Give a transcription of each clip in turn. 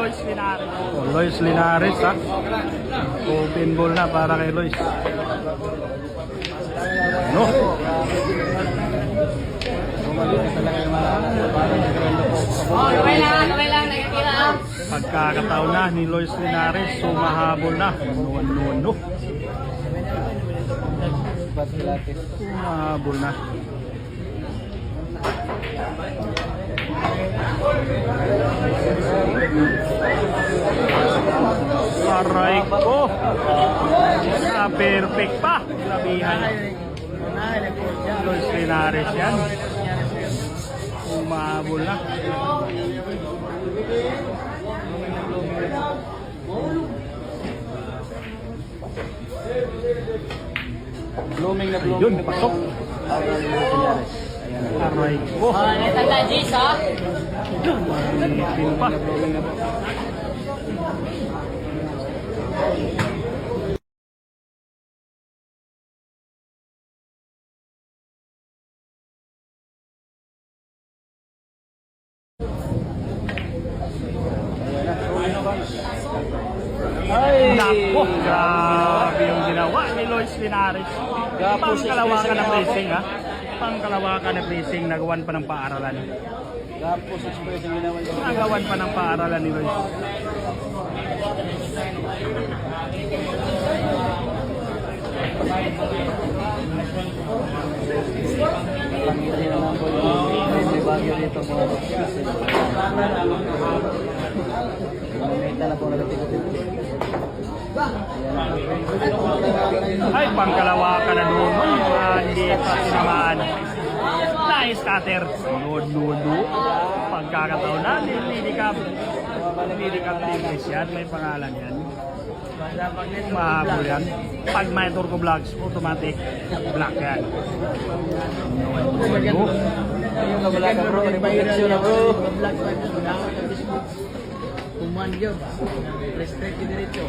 Lois Linares. Oh, Lois Linares ha. Open ball na para kay Lois. No? Okay lang, nakikita. Pagkakataon na ni Lois Linares, sumahabol na. No. Sumahabol na. Aray ko. Perfect pa. Labihan. Lois Linares yan. Sumahabol na. Blooming. Yun, pasok. Aray ko. Ito na, Jis, ha? Pin pa. Ay! Nako, grabe yung ginawa ni Lois Linares. Pangkalawakan na pressing ha. Pangkalawakan na pressing, nagawan pa ng paaralan. Tapos express yung ginawa niya. Nagawan pa ng paaralan ni Lois. Pangiti na lang po yung bagyo dito mga kasi may tala po nagtigot. Ay, pangkalawakan na doon. Hindi pa sinamaan. Nice cutter. No. Pagkakataon na, nilidikap. Nilidikap English yan. May pangalan yan. Mahabol yan. Pag may turko vlogs, automatic black yan. No. Ayun na wala ka bro, pag-eleksyon na bro. Kumanyo ba? Respect diretso.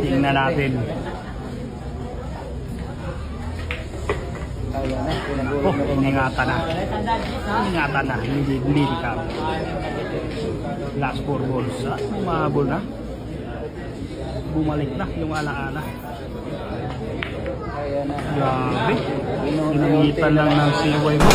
Tingnan natin. Oh, iningatan na. Iningatan na. Hindi ka. Last 4 balls. Mahabol na. Bumalik na yung alaala. Grabe. Inangitan lang ng CY mo.